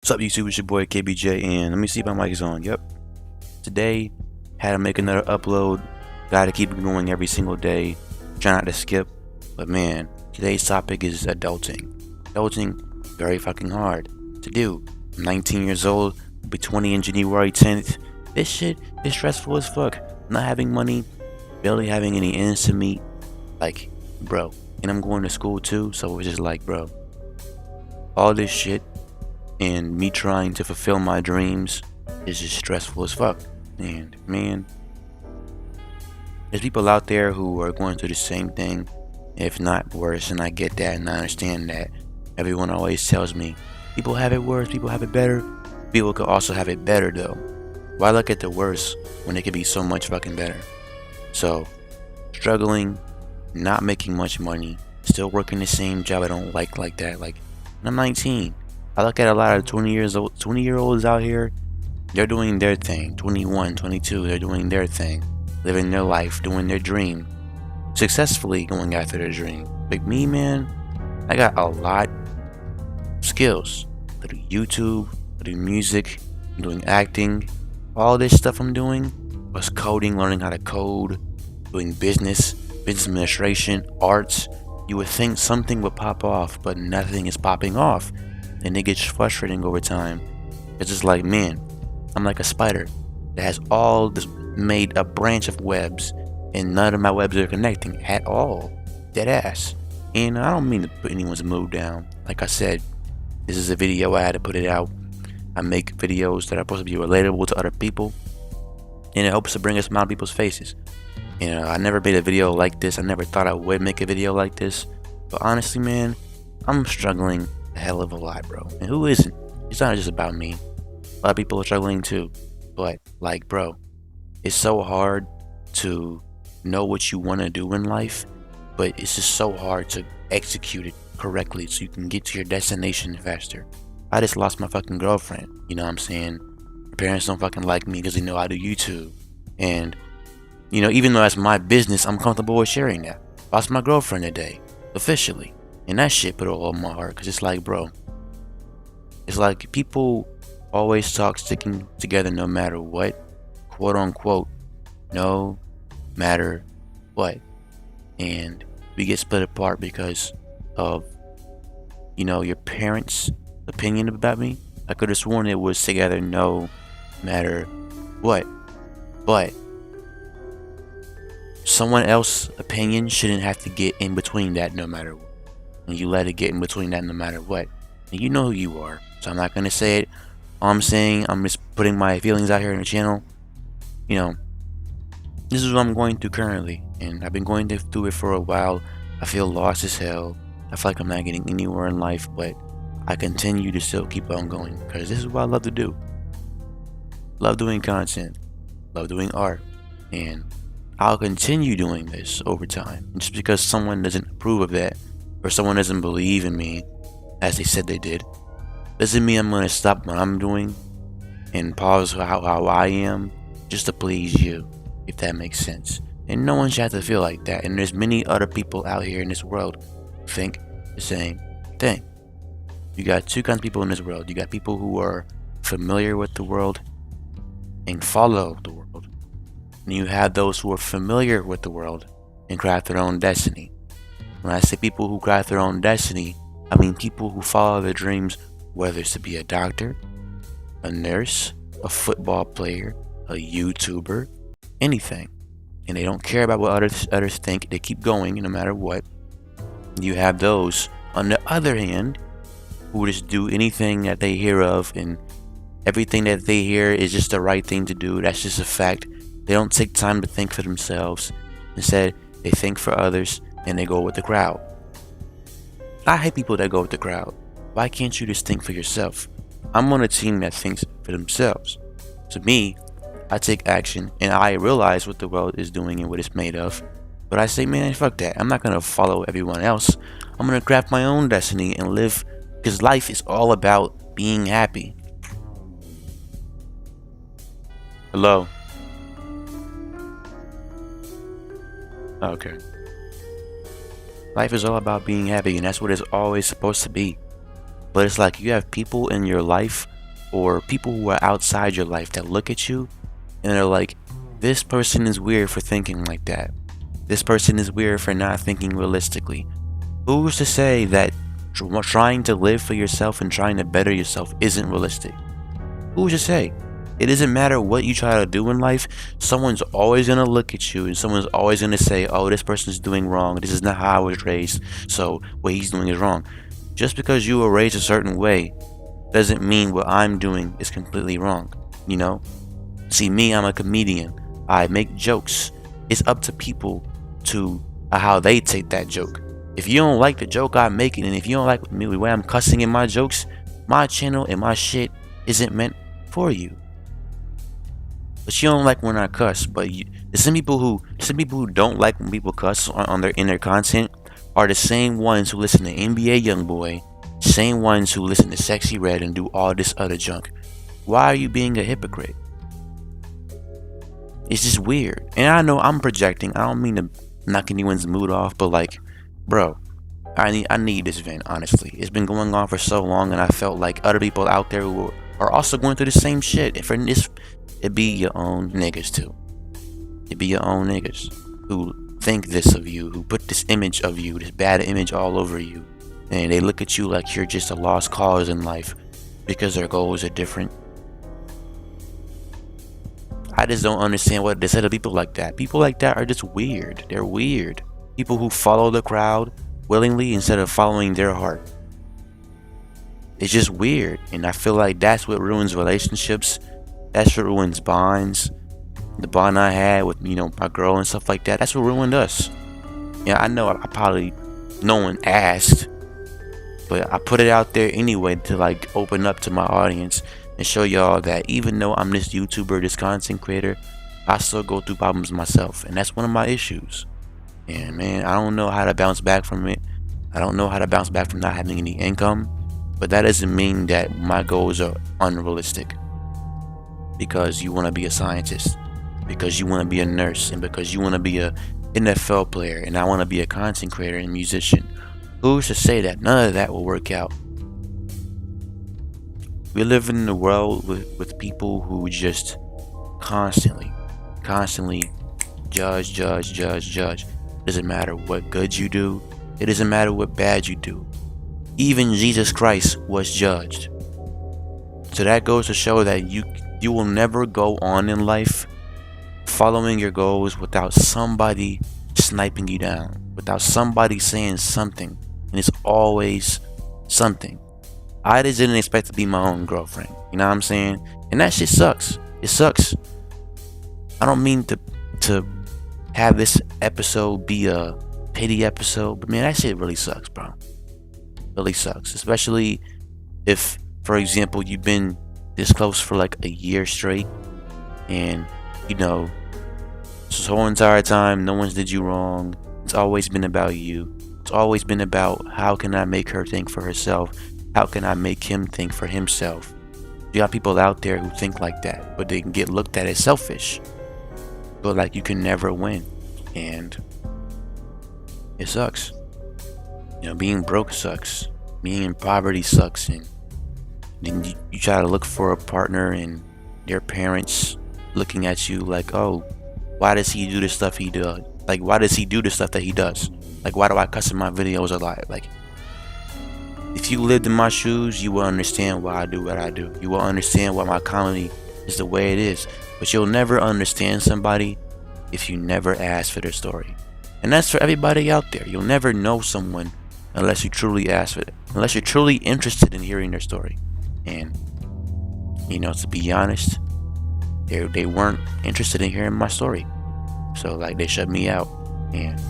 What's up, YouTube? It's your boy KBJ, and let me see if my mic is on. Yep. Today, had to make another upload. Gotta keep it going every single day. Try not to skip. But man, today's topic is adulting. Adulting, very fucking hard to do. I'm 19 years old, I'll be 20 in January 10th. This shit is stressful as fuck. Not having money, barely having any ends to meet. Like, bro. And I'm going to school too, so it's just like, bro. All this shit and me trying to fulfill my dreams is just stressful as fuck. And man, there's people out there who are going through the same thing, if not worse, and I get that and I understand that. Everyone always tells me people have it worse, people have it better. People could also have it better though. Why look at the worst when it could be so much fucking better? So, struggling, not making much money, still working the same job I don't like that. Like, I'm 19. I look at a lot of 20-year-olds out here. They're doing their thing. 21, 22, they're doing their thing, living their life, doing their dream, successfully going after their dream. But me, man, I got a lot of skills. I do YouTube, I do music, I'm doing acting. All this stuff I'm doing was coding, learning how to code, doing business administration, arts. You would think something would pop off, but nothing is popping off. And it gets frustrating over time. It's just like, man, I'm like a spider that has all this, made a branch of webs, and none of my webs are connecting at all. Dead ass. And I don't mean to put anyone's mood down. Like I said, this is a video, I had to put it out. I make videos that are supposed to be relatable to other people, and it helps to bring a smile on people's faces. You know, I never made a video like this. I never thought I would make a video like this. But honestly, man, I'm struggling a hell of a lot, bro. And who isn't? It's not just about me. A lot of people are struggling too. But, like, bro, it's so hard to know what you want to do in life, but it's just so hard to execute it correctly so you can get to your destination faster. I just lost my fucking girlfriend. You know what I'm saying? My parents don't fucking like me because they know I do YouTube. And, you know, even though that's my business, I'm comfortable with sharing that. Lost my girlfriend today, officially. And that shit put it all in my heart, because it's like, bro, it's like people always talk sticking together no matter what, quote unquote, no matter what. And we get split apart because of, you know, your parents' opinion about me. I could have sworn it was together no matter what. But someone else's opinion shouldn't have to get in between that no matter what. And you let it get in between that no matter what. And you know who you are. So I'm not going to say it. All I'm saying, I'm just putting my feelings out here in the channel. You know, this is what I'm going through currently. And I've been going through it for a while. I feel lost as hell. I feel like I'm not getting anywhere in life. But I continue to still keep on going. Because this is what I love to do. Love doing content. Love doing art. And I'll continue doing this over time. And just because someone doesn't approve of that, or someone doesn't believe in me as they said they did, doesn't mean I'm gonna stop what I'm doing and pause how I am just to please you, if that makes sense. And no one should have to feel like that. And there's many other people out here in this world who think the same thing. You got two kinds of people in this world. You got people who are familiar with the world and follow the world. And you have those who are familiar with the world and craft their own destiny. When I say people who craft their own destiny, I mean people who follow their dreams, whether it's to be a doctor, a nurse, a football player, a YouTuber, anything. And they don't care about what others think. They keep going no matter what. You have those, on the other hand, who just do anything that they hear of, and everything that they hear is just the right thing to do. That's just a fact. They don't take time to think for themselves. Instead, they think for others, and they go with the crowd. I hate people that go with the crowd. Why can't you just think for yourself? I'm on a team that thinks for themselves. To me, I take action, and I realize what the world is doing and what it's made of. But I say, man, fuck that. I'm not gonna follow everyone else. I'm gonna craft my own destiny and live, because life is all about being happy. Hello? Okay. Life is all about being happy, and that's what it's always supposed to be. But it's like you have people in your life or people who are outside your life that look at you and they're like, this person is weird for thinking like that. This person is weird for not thinking realistically. Who's to say that trying to live for yourself and trying to better yourself isn't realistic? Who's to say? It doesn't matter what you try to do in life, someone's always going to look at you and someone's always going to say, oh, this person's doing wrong. This is not how I was raised, so what he's doing is wrong. Just because you were raised a certain way doesn't mean what I'm doing is completely wrong, you know? See, me, I'm a comedian. I make jokes. It's up to people to how they take that joke. If you don't like the joke I'm making, and if you don't like me the way I'm cussing in my jokes, my channel and my shit isn't meant for you. But you don't like when I cuss. But there's some people who don't like when people cuss in their content are the same ones who listen to NBA YoungBoy, same ones who listen to Sexy Red and do all this other junk. Why are you being a hypocrite? It's just weird. And I know I'm projecting. I don't mean to knock anyone's mood off, but like, bro, I need this vent, honestly. It's been going on for so long, and I felt like other people out there who are also going through the same shit. And for this, it be your own niggas too. It be your own niggas who think this of you, who put this image of you, this bad image all over you, and they look at you like you're just a lost cause in life because their goals are different. I just don't understand what they say to people like that. People like that are just weird. They're weird. People who follow the crowd willingly instead of following their heart. It's just weird, and I feel like that's what ruins relationships. That's what ruins bonds. The bond I had with, my girl and stuff like that. That's what ruined us. Yeah, I know no one asked, but I put it out there anyway to like open up to my audience and show y'all that even though I'm this YouTuber, this content creator, I still go through problems myself, and that's one of my issues. And man, I don't know how to bounce back from it. I don't know how to bounce back from not having any income, but that doesn't mean that my goals are unrealistic. Because you want to be a scientist, because you want to be a nurse, and because you want to be a NFL player, and I want to be a content creator and musician. Who's to say that none of that will work out? We live in a world with people who just constantly judge. It doesn't matter what good you do. It doesn't matter what bad you do. Even Jesus Christ was judged. So that goes to show that you will never go on in life following your goals without somebody sniping you down, without somebody saying something, and it's always something. I just didn't expect to be my own girlfriend, you know what I'm saying? And that shit sucks. It sucks. I don't mean to have this episode be a pity episode, but man, that shit really sucks, bro. Really sucks, especially if, for example, you've been this close for like a year straight, and this whole entire time no one's did you wrong. It's always been about you. It's always been about how can I make her think for herself, how can I make him think for himself. You got people out there who think like that, but they can get looked at as selfish, but like you can never win, and it sucks. Being broke sucks, being in poverty sucks, and then you try to look for a partner and their parents looking at you like, oh, why does he do the stuff he does? Like, why does he do the stuff that he does? Like, why do I cuss in my videos a lot? Like, if you lived in my shoes, you will understand why I do what I do. You will understand why my comedy is the way it is. But you'll never understand somebody if you never ask for their story. And that's for everybody out there. You'll never know someone unless you truly ask for it. Unless you're truly interested in hearing their story. And, to be honest, they weren't interested in hearing my story. So, like, they shut me out. And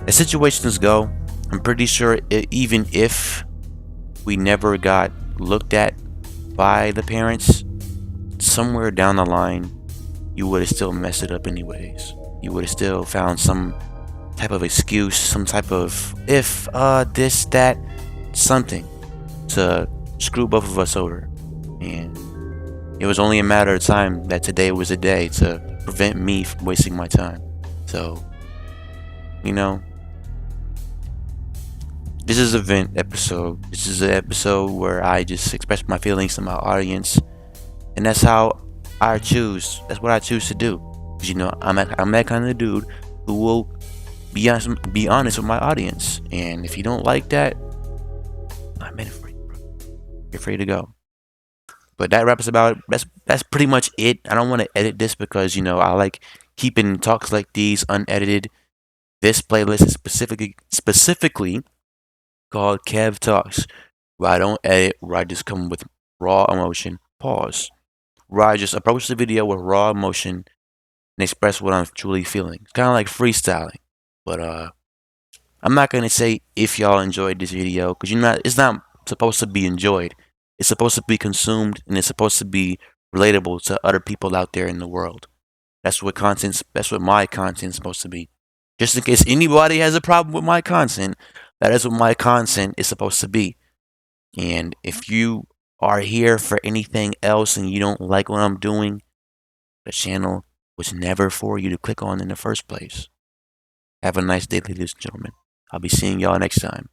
as situations go, I'm pretty sure even if we never got looked at by the parents, somewhere down the line, you would have still messed it up anyways. You would have still found some type of excuse, some type of if, this, that, something to screw both of us over. And it was only a matter of time that today was a day to prevent me from wasting my time. So, just This is a vent episode. This is an episode where I just express my feelings to my audience, and that's how I choose. That's what I choose to do. 'Cause, you know, I'm that kind of dude who will be honest with my audience. And if you don't like that, I'm in it for you, bro. You're free to go. But that wraps about that's pretty much it. I don't want to edit this because, you know, I like keeping talks like these unedited. This playlist is specifically called Kev Talks, where I don't edit, where I just come with raw emotion. Pause. Where I just approach the video with raw emotion and express what I'm truly feeling. It's kind of like freestyling. But I'm not gonna say if y'all enjoyed this video because it's not supposed to be enjoyed. It's supposed to be consumed and it's supposed to be relatable to other people out there in the world. That's what my content's supposed to be. Just in case anybody has a problem with my content, that is what my content is supposed to be. And if you are here for anything else and you don't like what I'm doing, the channel was never for you to click on in the first place. Have a nice day, ladies and gentlemen. I'll be seeing y'all next time.